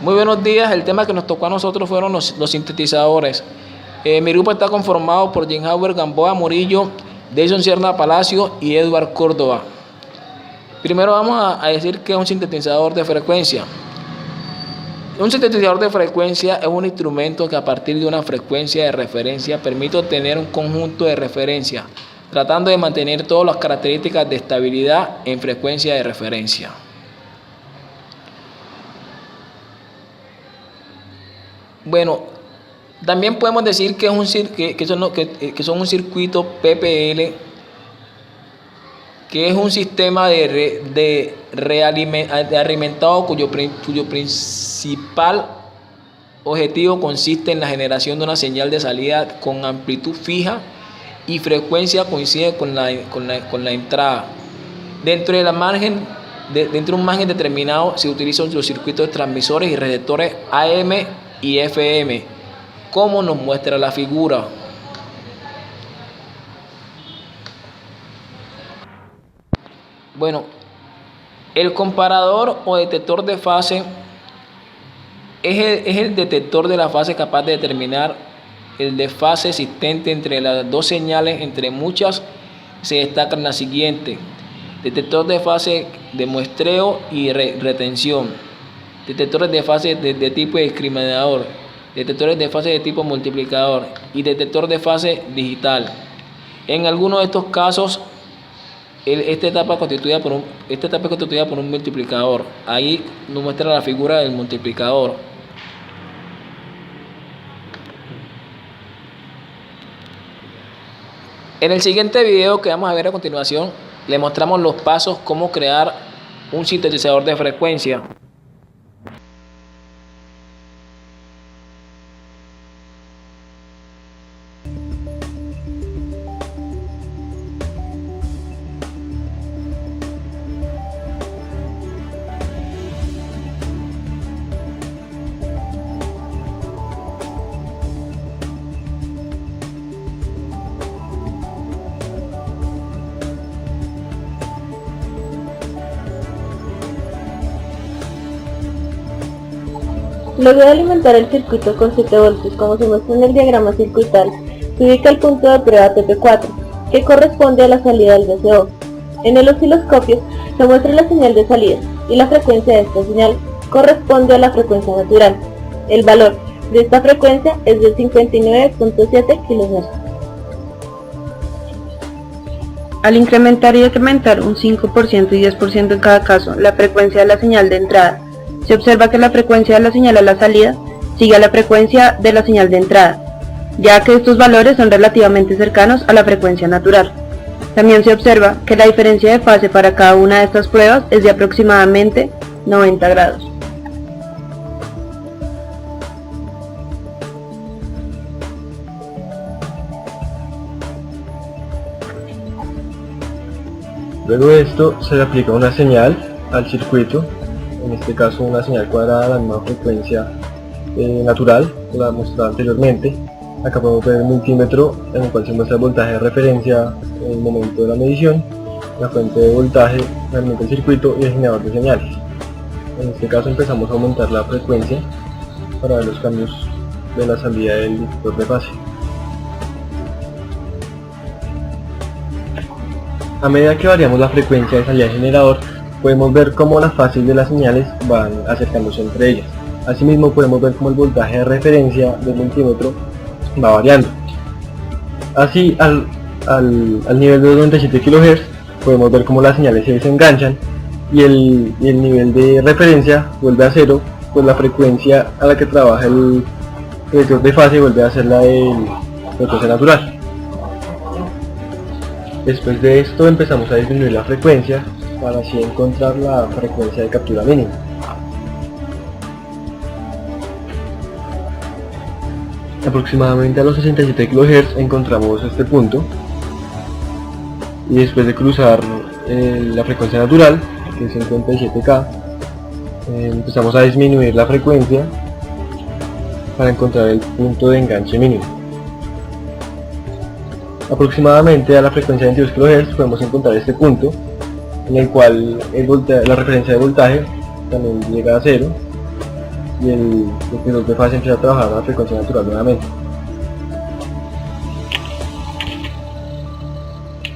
Muy buenos días. El tema que nos tocó a nosotros fueron los sintetizadores. Mi grupo está conformado por Jim Hauer, Gamboa Murillo, Deison Sierra Palacio y Edward Córdoba. Primero vamos a decir qué es un sintetizador de frecuencia. Un sintetizador de frecuencia es un instrumento que a partir de una frecuencia de referencia permite obtener un conjunto de referencia, tratando de mantener todas las características de estabilidad en frecuencia de referencia. Bueno, también podemos decir que son un circuito PPL, que es un sistema de alimentado cuyo principal objetivo consiste en la generación de una señal de salida con amplitud fija y frecuencia coincide con la entrada. Dentro de un margen determinado se utilizan los circuitos de transmisores y receptores AM y FM, como nos muestra la figura. Bueno, el comparador o detector de fase es el detector de la fase capaz de determinar el desfase existente entre las dos señales. Entre muchas se destacan las siguientes: detector de fase de muestreo y retención, detectores de fase de tipo discriminador, detectores de fase de tipo multiplicador y detector de fase digital. En algunos de estos casos, esta etapa es constituida por un multiplicador. Ahí nos muestra la figura del multiplicador. En el siguiente video que vamos a ver a continuación, le mostramos los pasos cómo crear un sintetizador de frecuencia. Luego de alimentar el circuito con 7 voltios, como se muestra en el diagrama circuital, se ubica el punto de prueba TP4, que corresponde a la salida del VCO. En el osciloscopio se muestra la señal de salida, y la frecuencia de esta señal corresponde a la frecuencia natural. El valor de esta frecuencia es de 59.7 kHz. Al incrementar y decrementar un 5% y 10% en cada caso la frecuencia de la señal de entrada, se observa que la frecuencia de la señal a la salida sigue a la frecuencia de la señal de entrada, ya que estos valores son relativamente cercanos a la frecuencia natural. También se observa que la diferencia de fase para cada una de estas pruebas es de aproximadamente 90 grados. Luego de esto se le aplica una señal al circuito, en este caso una señal cuadrada a la misma frecuencia natural, la mostrada anteriormente. Acá podemos ver el multímetro en el cual se muestra el voltaje de referencia en el momento de la medición, la fuente de voltaje, realmente el circuito y el generador de señales. En este caso empezamos a aumentar la frecuencia para ver los cambios de la salida del detector de fase. A medida que variamos la frecuencia de salida del generador, podemos ver cómo las fases de las señales van acercándose entre ellas. Asimismo podemos ver cómo el voltaje de referencia del multímetro va variando. Así al nivel de 97 kHz podemos ver cómo las señales se desenganchan y el nivel de referencia vuelve a cero, pues la frecuencia a la que trabaja el detector de fase vuelve a ser la del frecuencia natural. Después de esto empezamos a disminuir la frecuencia para así encontrar la frecuencia de captura mínima. Aproximadamente a los 67 kHz encontramos este punto, y después de cruzar la frecuencia natural, que es 57K, empezamos a disminuir la frecuencia para encontrar el punto de enganche mínimo. Aproximadamente a la frecuencia de 22 kHz podemos encontrar este punto, en el cual la referencia de voltaje también llega a cero, y el filtro de fase empieza a trabajar a la frecuencia natural nuevamente.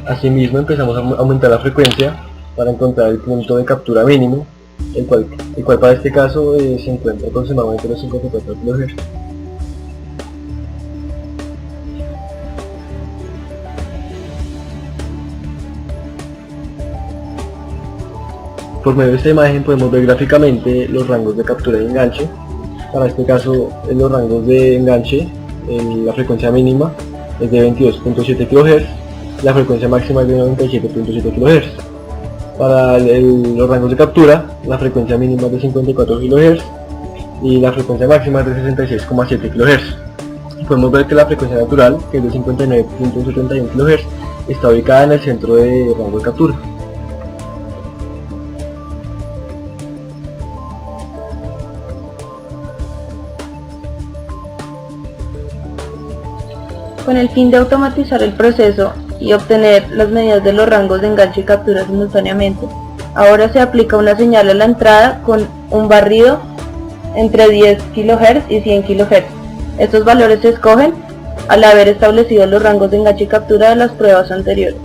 Asimismo empezamos a aumentar la frecuencia para encontrar el punto de captura mínimo, el cual para este caso se encuentra aproximadamente a los 54 kHz. Por medio de esta imagen podemos ver gráficamente los rangos de captura y enganche. Para este caso, en los rangos de enganche, la frecuencia mínima es de 22.7 kHz, la frecuencia máxima es de 97.7 kHz. Para los rangos de captura, la frecuencia mínima es de 54 kHz y la frecuencia máxima es de 66.7 kHz. Podemos ver que la frecuencia natural, que es de 59.71 kHz, está ubicada en el centro de rango de captura. Con el fin de automatizar el proceso y obtener las medidas de los rangos de enganche y captura simultáneamente, ahora se aplica una señal a la entrada con un barrido entre 10 kHz y 100 kHz. Estos valores se escogen al haber establecido los rangos de enganche y captura de las pruebas anteriores.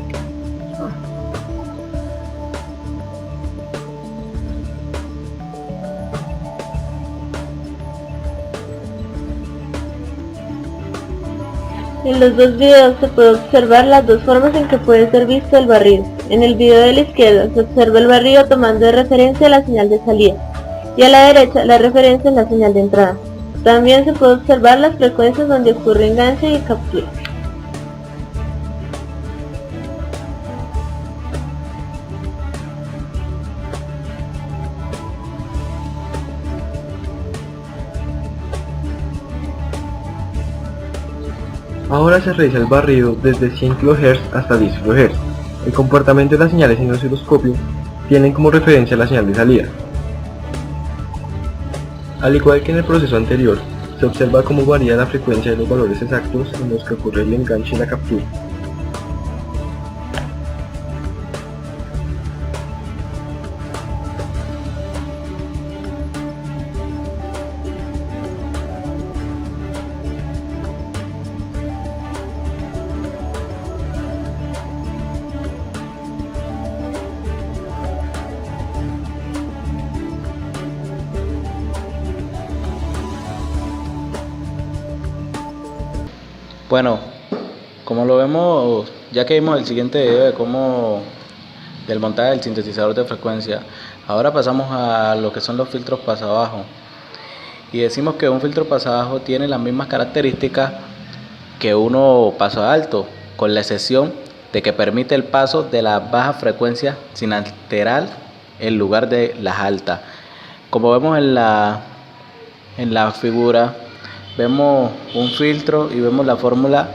En los dos videos se puede observar las dos formas en que puede ser visto el barrido. En el video de la izquierda se observa el barrido tomando de referencia la señal de salida y a la derecha la referencia en la señal de entrada. También se puede observar las frecuencias donde ocurre enganche y captura. Ahora se realiza el barrido desde 100 kHz hasta 10 kHz. El comportamiento de las señales en el osciloscopio tienen como referencia la señal de salida. Al igual que en el proceso anterior, se observa cómo varía la frecuencia de los valores exactos en los que ocurre el enganche y la captura. Bueno, como lo vemos, ya que vimos el siguiente video del montaje del sintetizador de frecuencia, ahora pasamos a lo que son los filtros pasabajo. Y decimos que un filtro pasabajo tiene las mismas características que uno paso alto, con la excepción de que permite el paso de las bajas frecuencias sin alterar el lugar de las altas. Como vemos en la figura, vemos un filtro y vemos la fórmula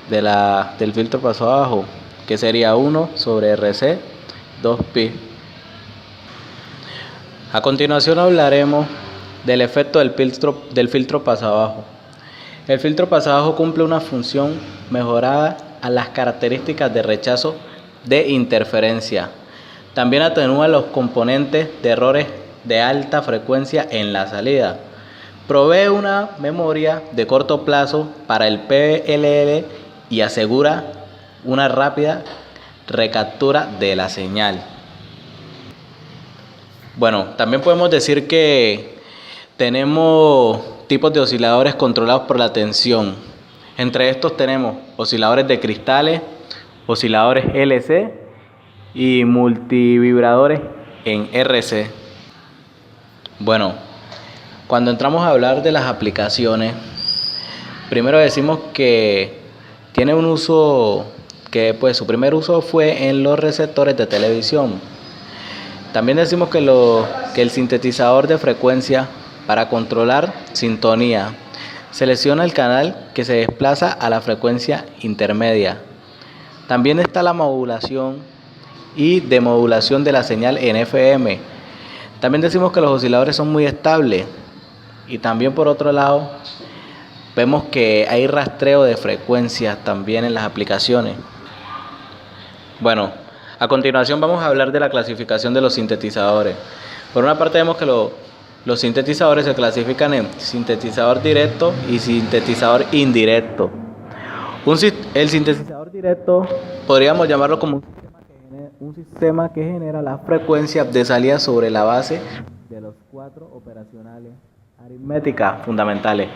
del filtro paso abajo, que sería 1 sobre RC 2pi. A continuación hablaremos del efecto del filtro paso abajo. El filtro paso abajo cumple una función mejorada a las características de rechazo de interferencia. También atenúa los componentes de errores de alta frecuencia en la salida. Provee una memoria de corto plazo para el PLL y asegura una rápida recaptura de la señal. Bueno, también podemos decir que tenemos tipos de osciladores controlados por la tensión. Entre estos tenemos osciladores de cristales, osciladores LC y multivibradores en RC. Bueno, cuando entramos a hablar de las aplicaciones, primero decimos que tiene un uso que pues su primer uso fue en los receptores de televisión. También decimos que el sintetizador de frecuencia para controlar sintonía selecciona el canal que se desplaza a la frecuencia intermedia. También está la modulación y demodulación de la señal en FM. También decimos que los osciladores son muy estables. Y también por otro lado, vemos que hay rastreo de frecuencias también en las aplicaciones. Bueno, a continuación vamos a hablar de la clasificación de los sintetizadores. Por una parte vemos que los Los sintetizadores se clasifican en sintetizador directo y sintetizador indirecto. El sintetizador directo podríamos llamarlo como un sistema que genera la frecuencia de salida sobre la base de los 4 operacionales aritméticas fundamentales,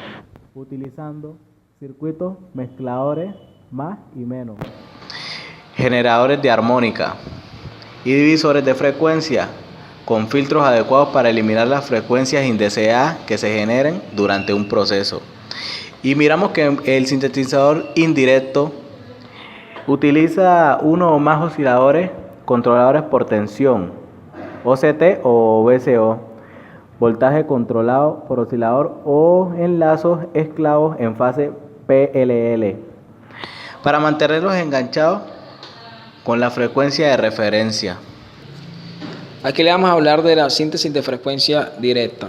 utilizando circuitos mezcladores más y menos, generadores de armónica y divisores de frecuencia con filtros adecuados para eliminar las frecuencias indeseadas que se generen durante un proceso. Y miramos que el sintetizador indirecto utiliza uno o más osciladores controladores por tensión, OCT o VCO, voltaje controlado por oscilador o enlazos esclavos en fase PLL, para mantenerlos enganchados con la frecuencia de referencia. Aquí le vamos a hablar de la síntesis de frecuencia directa.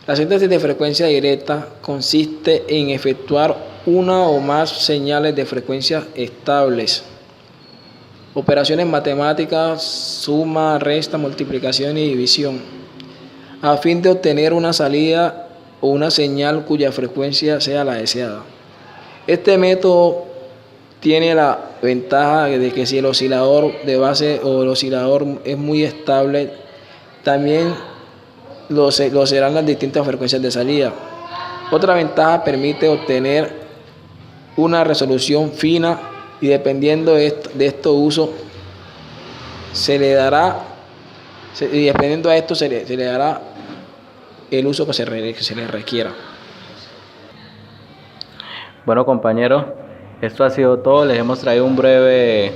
La síntesis de frecuencia directa consiste en efectuar una o más señales de frecuencia estables, operaciones matemáticas, suma, resta, multiplicación y división, a fin de obtener una salida o una señal cuya frecuencia sea la deseada. Este método tiene la ventaja de que si el oscilador de base o el oscilador es muy estable, también lo serán las distintas frecuencias de salida. Otra ventaja permite obtener una resolución fina y dependiendo de estos usos se le dará el uso que se le requiera. Bueno, compañeros, esto ha sido todo. Les hemos traído un breve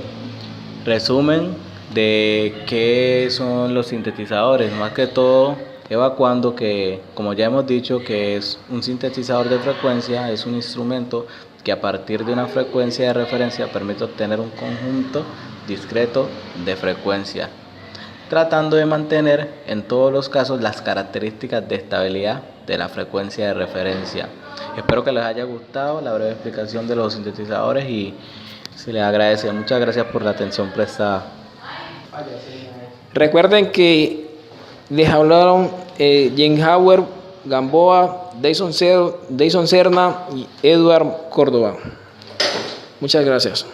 resumen de qué son los sintetizadores, más que todo evacuando que, como ya hemos dicho, que es un sintetizador de frecuencia, es un instrumento que a partir de una frecuencia de referencia permite obtener un conjunto discreto de frecuencias, tratando de mantener en todos los casos las características de estabilidad de la frecuencia de referencia. Espero que les haya gustado la breve explicación de los sintetizadores y se les agradece. Muchas gracias por la atención prestada. Recuerden que les hablaron Jenhauer, Gamboa, Dyson Serna y Edward Córdoba. Muchas gracias.